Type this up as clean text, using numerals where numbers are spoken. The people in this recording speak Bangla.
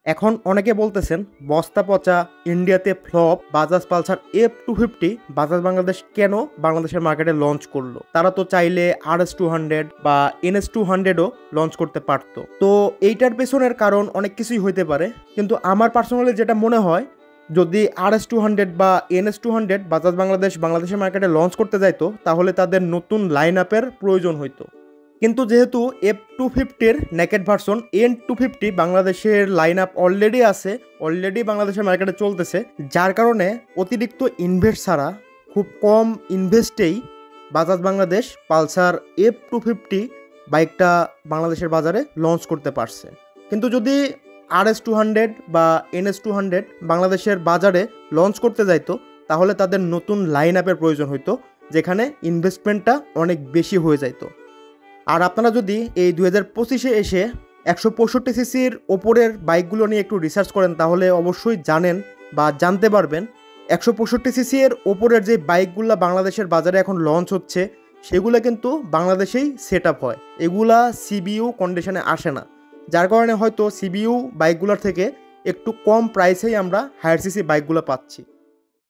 এখন অনেকে বলতেছেন বস্তা পচা, ইন্ডিয়াতে flop Bajaj Pulsar F250 Bajaj Bangladesh কেন বাংলাদেশের মার্কেটে লঞ্চ করলো? তারা তো চাইলে RS200 বা NS200ও লঞ্চ করতে পারতো। তো এইটার পেছনের কারণ অনেক কিছুই হইতে পারে, কিন্তু আমার পার্সোনালি যেটা মনে হয়, যদি RS200 বা NS200 বাংলাদেশের মার্কেটে লঞ্চ করতে যাইতো তাহলে তাদের নতুন লাইন আপের প্রয়োজন হইতো। কিন্তু যেহেতু F250-র নেকেড ভার্সন N250 বাংলাদেশের লাইন আপ অলরেডি বাংলাদেশের মার্কেটে চলতেছে, যার কারণে অতিরিক্ত ইনভেস্ট ছাড়া খুব কম ইনভেস্টেই বাজাজ বাংলাদেশ পালসার F250 বাইকটা বাংলাদেশের বাজারে লঞ্চ করতে পারছে। কিন্তু যদি RS200 বা NS200 বাংলাদেশের বাজারে লঞ্চ করতে যাইতো তাহলে তাদের নতুন লাইন আপের প্রয়োজন হইতো, যেখানে ইনভেস্টমেন্টটা অনেক বেশি হয়ে যাইতো। আর আপনারা যদি এই 2025-এ এসে 165 সিসির ওপরের বাইকগুলো নিয়ে একটু রিসার্চ করেন তাহলে অবশ্যই জানেন বা জানতে পারবেন 165 সিসি এর ওপরের যে বাইকগুলো বাংলাদেশের বাজারে এখন লঞ্চ হচ্ছে সেগুলো কিন্তু বাংলাদেশেই সেট আপ হয়, এগুলা সিবিইউ কন্ডিশনে আসে না, যার কারণে হয়তো সিবিইউ বাইকগুলোর থেকে একটু কম প্রাইসেই আমরা হায়ার সিসি বাইকগুলো পাচ্ছি।